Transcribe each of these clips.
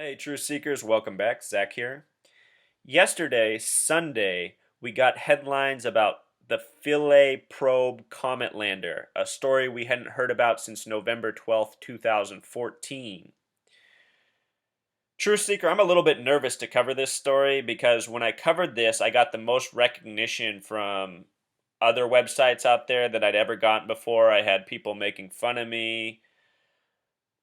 Hey, Truth Seekers, welcome back. Zach here. Yesterday, Sunday, we got headlines about the Philae probe comet lander, a story we hadn't heard about since November 12th, 2014. Truth Seeker, I'm a little bit nervous to cover this story because when I covered this, I got the most recognition from other websites out there that I'd ever gotten before. I had people making fun of me,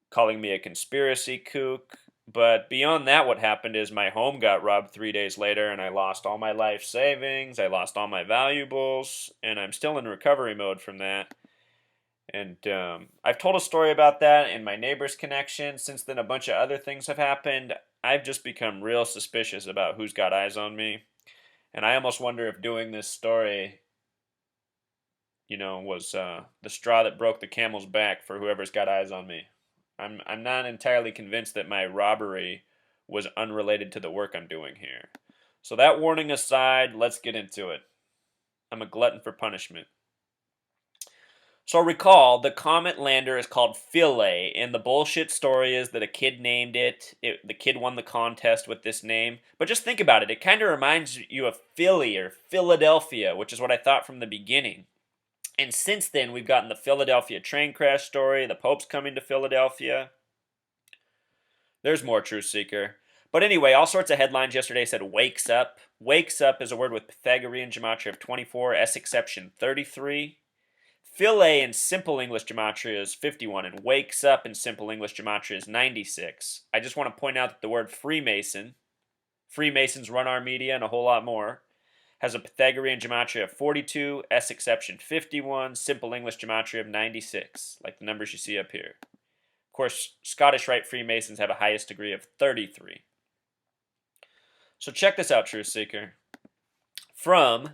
calling me a conspiracy kook. But beyond that, what happened is my home got robbed 3 days later, and I lost all my life savings. I lost all my valuables, and I'm still in recovery mode from that. And I've told a story about that in my neighbor's connection. Since then, a bunch of other things have happened. I've just become real suspicious about who's got eyes on me. And I almost wonder if doing this story, was the straw that broke the camel's back for whoever's got eyes on me. I'm not entirely convinced that my robbery was unrelated to the work I'm doing here. So that warning aside, let's get into it. I'm a glutton for punishment. So recall, the comet lander is called Philae, and the bullshit story is that a kid named it. The kid won the contest with this name. But just think about it. It kind of reminds you of Philly or Philadelphia, which is what I thought from the beginning. And since then, we've gotten the Philadelphia train crash story, the Pope's coming to Philadelphia. There's more, Truth Seeker. But anyway, all sorts of headlines yesterday said wakes up. Wakes up is a word with Pythagorean gematria of 24, S exception 33. Philae in simple English gematria is 51, and wakes up in simple English gematria is 96. I just want to point out that the word Freemason, Freemasons run our media and a whole lot more, has a Pythagorean gematria of 42, S exception 51, simple English gematria of 96, like the numbers you see up here. Of course, Scottish Rite Freemasons have a highest degree of 33. So check this out, Truth Seeker. From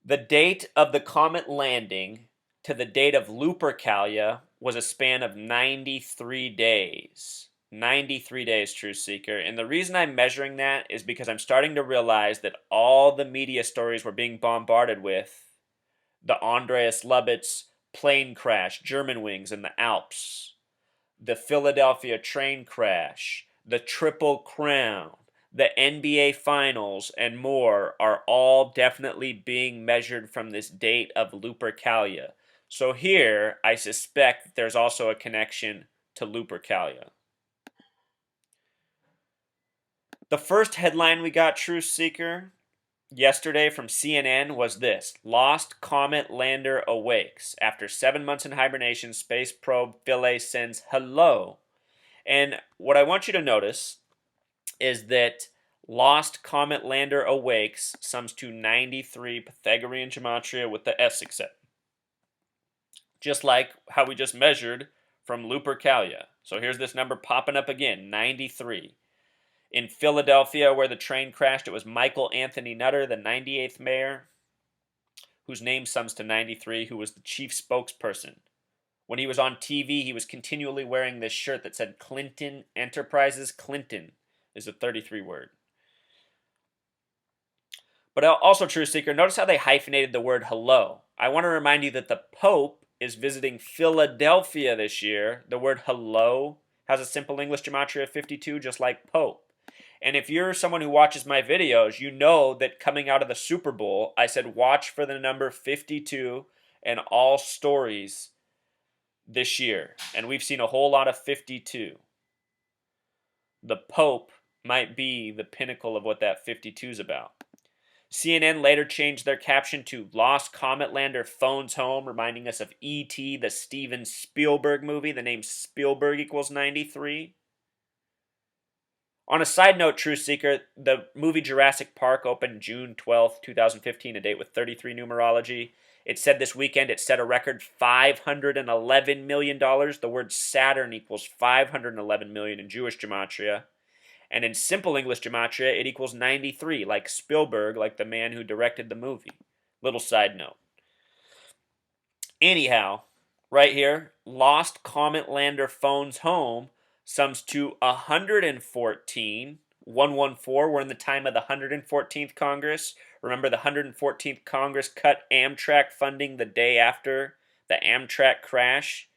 the date of the comet landing to the date of Lupercalia was a span of 93 days. 93 days, Truth Seeker. And the reason I'm measuring that is because I'm starting to realize that all the media stories we're being bombarded with, the Andreas Lubitz plane crash, Germanwings in the Alps, the Philadelphia train crash, the Triple Crown, the NBA Finals, and more are all definitely being measured from this date of Lupercalia. So here, I suspect that there's also a connection to Lupercalia. The first headline we got, Truth Seeker, yesterday from CNN was this: Lost comet lander awakes. After 7 months in hibernation, space probe Philae sends hello. And what I want you to notice is that lost comet lander awakes sums to 93 Pythagorean gematria with the S except. Just like how we just measured from Lupercalia. So here's this number popping up again, 93. In Philadelphia, where the train crashed, it was Michael Anthony Nutter, the 98th mayor, whose name sums to 93, who was the chief spokesperson. When he was on TV, he was continually wearing this shirt that said Clinton Enterprises. Clinton is a 33 word. But also, Truth Seeker, notice how they hyphenated the word hello. I want to remind you that the Pope is visiting Philadelphia this year. The word hello has a simple English gematria of 52, just like Pope. And if you're someone who watches my videos, you know that coming out of the Super Bowl, I said watch for the number 52 and all stories this year. And we've seen a whole lot of 52. The Pope might be the pinnacle of what that 52 is about. CNN later changed their caption to Lost Comet Lander Phones Home, reminding us of E.T., the Steven Spielberg movie. The name Spielberg equals 93. On a side note, Truth Seeker, the movie Jurassic Park opened June 12th, 2015, a date with 33 numerology. It said this weekend it set a record $511 million. The word Saturn equals $511 million in Jewish gematria. And in simple English gematria, it equals 93, like Spielberg, like the man who directed the movie. Little side note. Anyhow, right here, Lost Comet Lander Phones Home sums to 114. 114, we're in the time of the 114th Congress. Remember, the 114th Congress cut Amtrak funding the day after the Amtrak crash.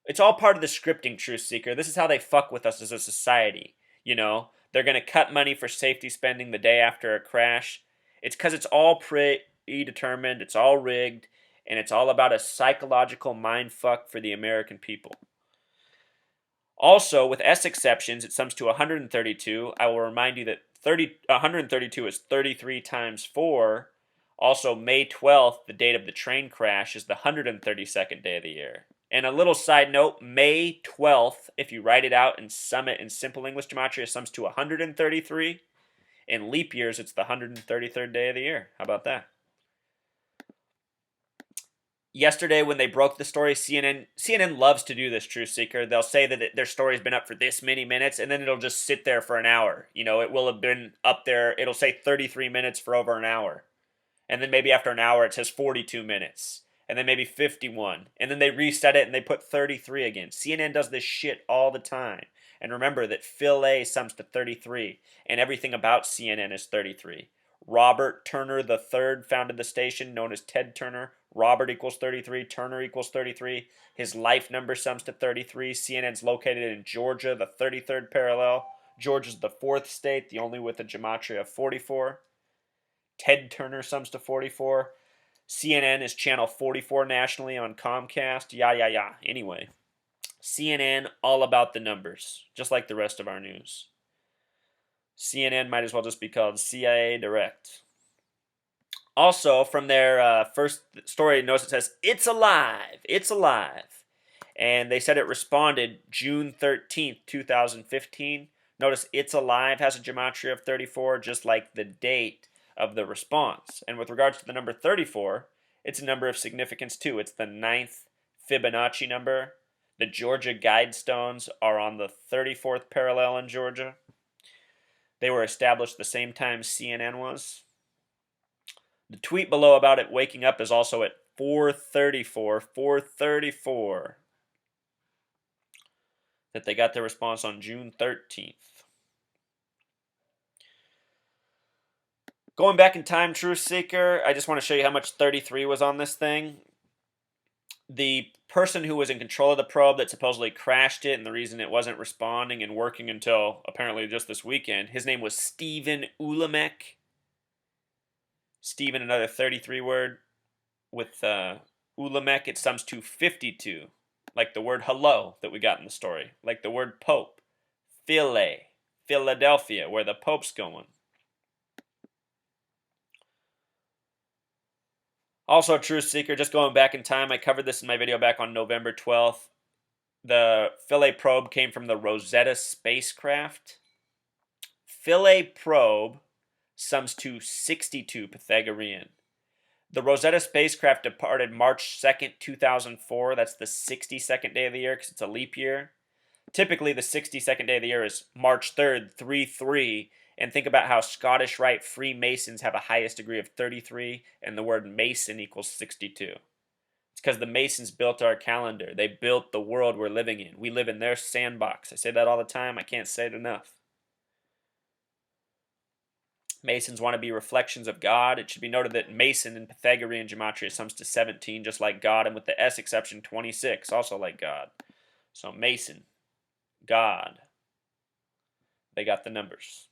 It's all part of the scripting, Truth Seeker. This is how they fuck with us as a society. You know, they're going to cut money for safety spending the day after a crash. It's because it's all predetermined, it's all rigged, and it's all about a psychological mind fuck for the American people. Also, with S exceptions, it sums to 132. I will remind you that 132 is 33 times 4. Also, May 12th, the date of the train crash, is the 132nd day of the year. And a little side note, May 12th, if you write it out and sum it in simple English gematria, it sums to 133. In leap years, it's the 133rd day of the year. How about that? Yesterday, when they broke the story, CNN loves to do this, Truth Seeker. They'll say that their story's been up for this many minutes, and then it'll just sit there for an hour. You know, it will have been up there. It'll say 33 minutes for over an hour. And then maybe after an hour, it says 42 minutes. And then maybe 51. And then they reset it and they put 33 again. CNN does this shit all the time. And remember that Philae sums to 33. And everything about CNN is 33. Robert Turner III founded the station, known as Ted Turner. Robert equals 33. Turner equals 33. His life number sums to 33. CNN's located in Georgia, the 33rd parallel. Georgia's the fourth state, the only with a gematria of 44. Ted Turner sums to 44. CNN is channel 44 nationally on Comcast. Yeah. Anyway, CNN, all about the numbers, just like the rest of our news. CNN might as well just be called CIA Direct. Also, from their first story, notice it says, "It's alive, it's alive." And they said it responded June 13th, 2015. Notice "It's alive" has a gematria of 34, just like the date of the response. And with regards to the number 34, it's a number of significance too. It's the 9th Fibonacci number. The Georgia Guidestones are on the 34th parallel in Georgia. They were established the same time CNN was. The tweet below about it waking up is also at 4:34 that they got their response on June 13th. Going back in time, Truth Seeker, I just want to show you how much 33 was on this thing. The person who was in control of the probe that supposedly crashed it, and the reason it wasn't responding and working until apparently just this weekend, his name was Stephen Ulemek. Stephen, another 33 word. With Ulemek, it sums to 52. Like the word hello that we got in the story. Like the word Pope. Philae, Philadelphia, where the Pope's going. Also, Truth Seeker, just going back in time, I covered this in my video back on November 12th. The Philae probe came from the Rosetta spacecraft. Philae probe sums to 62 Pythagorean. The Rosetta spacecraft departed March 2nd, 2004. That's the 62nd day of the year because it's a leap year. Typically, the 62nd day of the year is March 3rd, 3-3. And think about how Scottish Rite Freemasons have a highest degree of 33, and the word Mason equals 62. It's because the Masons built our calendar. They built the world we're living in. We live in their sandbox. I say that all the time. I can't say it enough. Masons want to be reflections of God. It should be noted that Mason in Pythagorean gematria sums to 17, just like God, and with the S exception, 26, also like God. So Mason, God, they got the numbers.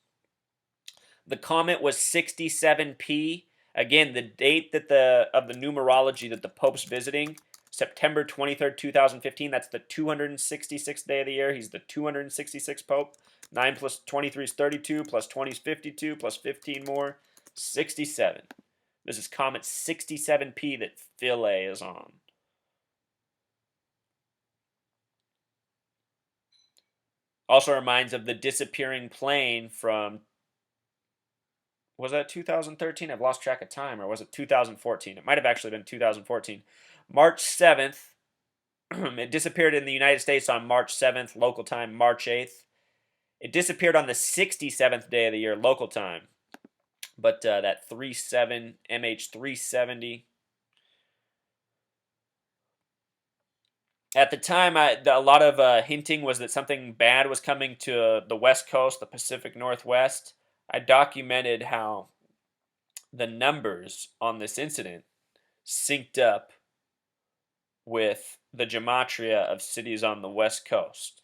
The comet was 67P. Again, the date that of the numerology that the Pope's visiting, September 23rd, 2015. That's the 266th day of the year. He's the 266th Pope. 9 plus 23 is 32, plus 20 is 52, plus 15 more, 67. This is comet 67P that Philae is on. Also reminds of the disappearing plane from, was that 2013? I've lost track of time. Or was it 2014? It might have actually been 2014. March 7th. It disappeared in the United States on March 7th, local time, March 8th. It disappeared on the 67th day of the year, local time. But that 37, MH370. At the time, a lot of hinting was that something bad was coming to the West Coast, the Pacific Northwest. I documented how the numbers on this incident synced up with the gematria of cities on the West Coast?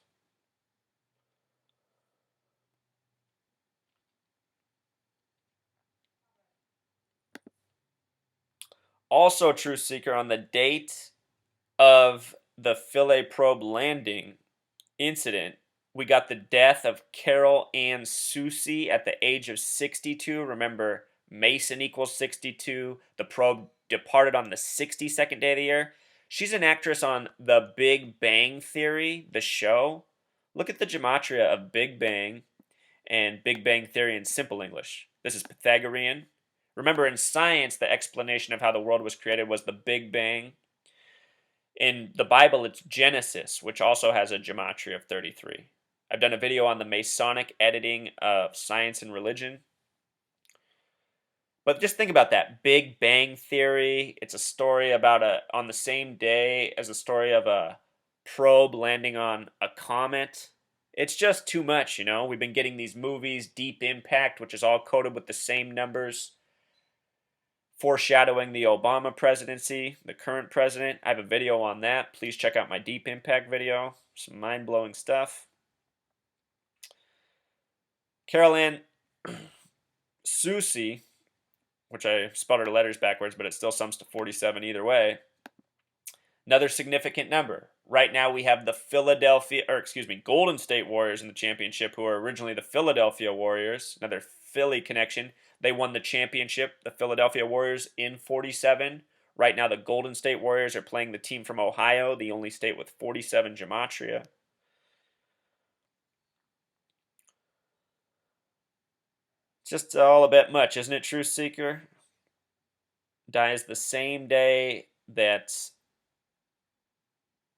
Also, Truth Seeker, on the date of the Philae probe landing incident, we got the death of Carol Ann Susie at the age of 62. Remember, Mason equals 62. The probe departed on the 62nd day of the year. She's an actress on The Big Bang Theory, the show. Look at the gematria of Big Bang and Big Bang Theory in simple English. This is Pythagorean. Remember, in science, the explanation of how the world was created was the Big Bang. In the Bible, it's Genesis, which also has a gematria of 33. I've done a video on the Masonic editing of science and religion. But just think about that. Big Bang Theory. It's a story about on the same day as a story of a probe landing on a comet. It's just too much, you know? We've been getting these movies, Deep Impact, which is all coded with the same numbers, foreshadowing the Obama presidency, the current president. I have a video on that. Please check out my Deep Impact video. Some mind-blowing stuff. Carol Ann Susie, which I spelled her letters backwards, but it still sums to 47 either way. Another significant number. Right now we have the Golden State Warriors in the championship, who are originally the Philadelphia Warriors. Another Philly connection. They won the championship, the Philadelphia Warriors, in 47. Right now the Golden State Warriors are playing the team from Ohio, the only state with 47 gematria. Just all a bit much, isn't it, Truth Seeker? Dies the same day that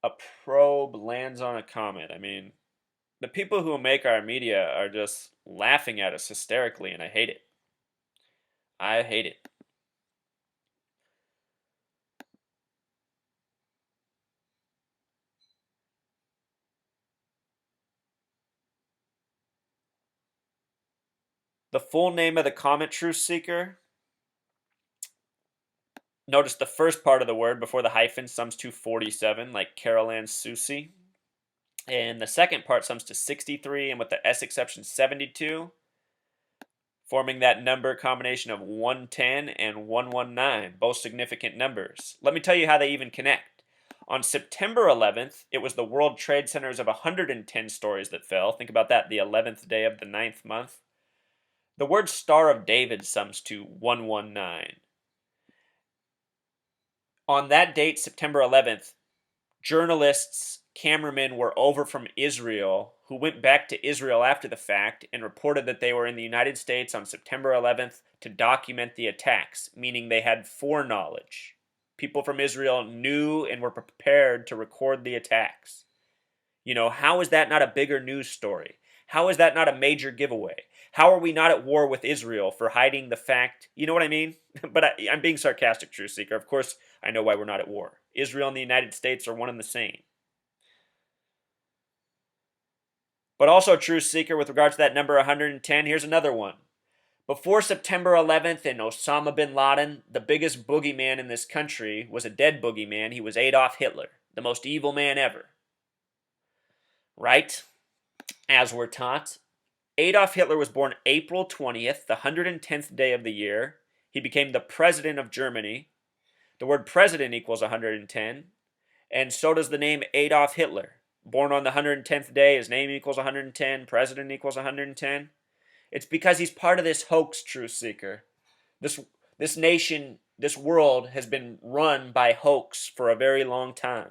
a probe lands on a comet. I mean, the people who make our media are just laughing at us hysterically, and I hate it. I hate it. The full name of the comet, Truth Seeker. Notice the first part of the word before the hyphen sums to 47, like Carol Ann Susie. And the second part sums to 63, and with the S exception, 72, forming that number combination of 110 and 119, both significant numbers. Let me tell you how they even connect. On September 11th, it was the World Trade Centers of 110 stories that fell. Think about that, the 11th day of the 9th month. The word Star of David sums to 119. On that date, September 11th, journalists, cameramen were over from Israel who went back to Israel after the fact and reported that they were in the United States on September 11th to document the attacks, meaning they had foreknowledge. People from Israel knew and were prepared to record the attacks. You know, how is that not a bigger news story? How is that not a major giveaway? How are we not at war with Israel for hiding the fact? You know what I mean? But I'm being sarcastic, Truth Seeker. Of course, I know why we're not at war. Israel and the United States are one and the same. But also, Truth Seeker, with regards to that number 110, here's another one. Before September 11th and Osama bin Laden, the biggest boogeyman in this country was a dead boogeyman. He was Adolf Hitler, the most evil man ever. Right? As we're taught. Adolf Hitler was born April 20th, the 110th day of the year. He became the president of Germany. The word president equals 110. And so does the name Adolf Hitler. Born on the 110th day, his name equals 110, president equals 110. It's because he's part of this hoax, Truth Seeker. This nation, this world has been run by hoax for a very long time.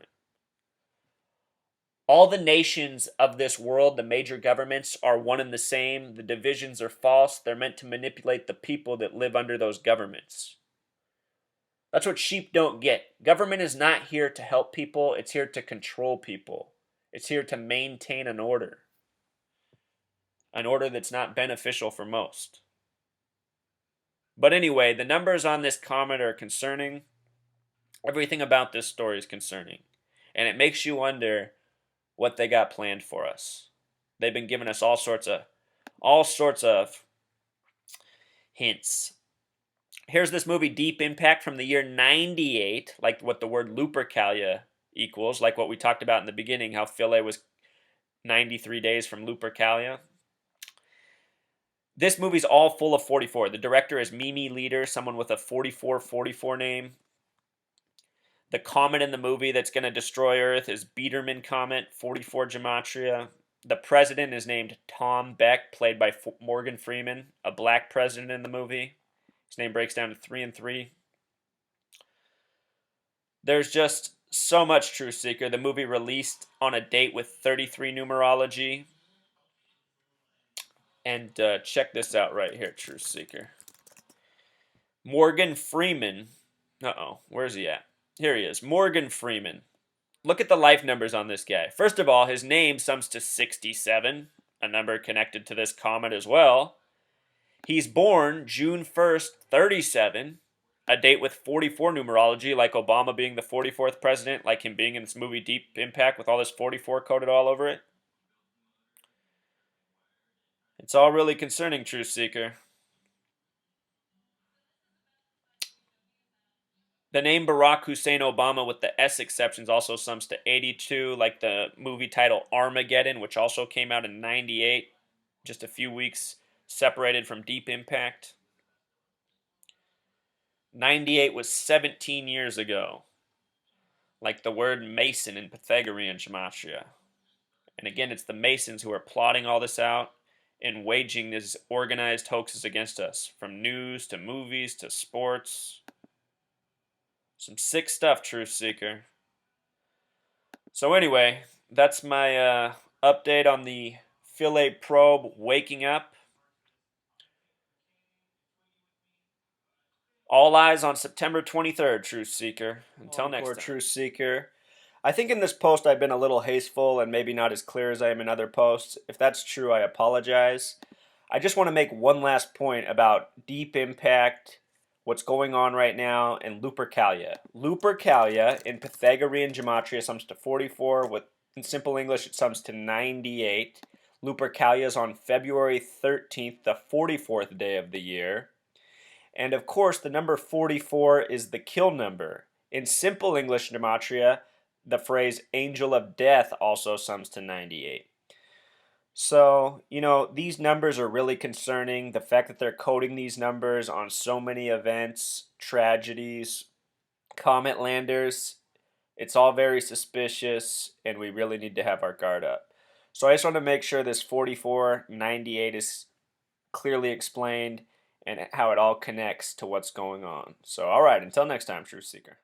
All the nations of this world, the major governments, are one and the same. The divisions are false. They're meant to manipulate the people that live under those governments. That's what sheep don't get. Government is not here to help people. It's here to control people. It's here to maintain an order that's not beneficial for most. But anyway, the numbers on this comet are concerning. Everything about this story is concerning. And it makes you wonder what they got planned for us. They've been giving us all sorts of hints. Here's this movie Deep Impact from the year 98, like what the word Lupercalia equals, like what we talked about in the beginning, how Philae was 93 days from Lupercalia. This movie's all full of 44. The director is Mimi Leader, someone with a 4444 name. The comet in the movie that's going to destroy Earth is Biedermann Comet, 44 gematria. The president is named Tom Beck, played by Morgan Freeman, a black president in the movie. His name breaks down to 3 and 3. There's just so much Truth Seeker. The movie released on a date with 33 numerology. And check this out right here, Truth Seeker. Morgan Freeman. Where's he at? Here he is. Morgan Freeman. Look at the life numbers on this guy. First of all, his name sums to 67, a number connected to this comet as well. He's born June 1st, 37, a date with 44 numerology, like Obama being the 44th president, like him being in this movie Deep Impact with all this 44 coded all over it. It's all really concerning, Truth Seeker. The name Barack Hussein Obama with the S exceptions also sums to 82, like the movie title Armageddon, which also came out in 98, just a few weeks separated from Deep Impact. 98 was 17 years ago, like the word Mason in Pythagorean gematria. And again, it's the Masons who are plotting all this out and waging these organized hoaxes against us, from news to movies to sports. Some sick stuff, Truth Seeker. So anyway, that's my update on the Philae probe waking up. All eyes on September 23rd, Truth Seeker. Until next time. Truth Seeker. I think in this post I've been a little hasteful and maybe not as clear as I am in other posts. If that's true, I apologize. I just want to make one last point about Deep Impact, what's going on right now, and Lupercalia. Lupercalia in Pythagorean gematria sums to 44. In simple English, it sums to 98. Lupercalia is on February 13th, the 44th day of the year. And of course, the number 44 is the kill number. In simple English gematria, the phrase angel of death also sums to 98. So, these numbers are really concerning. The fact that they're coding these numbers on so many events, tragedies, comet landers, it's all very suspicious, and we really need to have our guard up. So I just want to make sure this 4498 is clearly explained and how it all connects to what's going on. So, all right, until next time, Truth Seeker.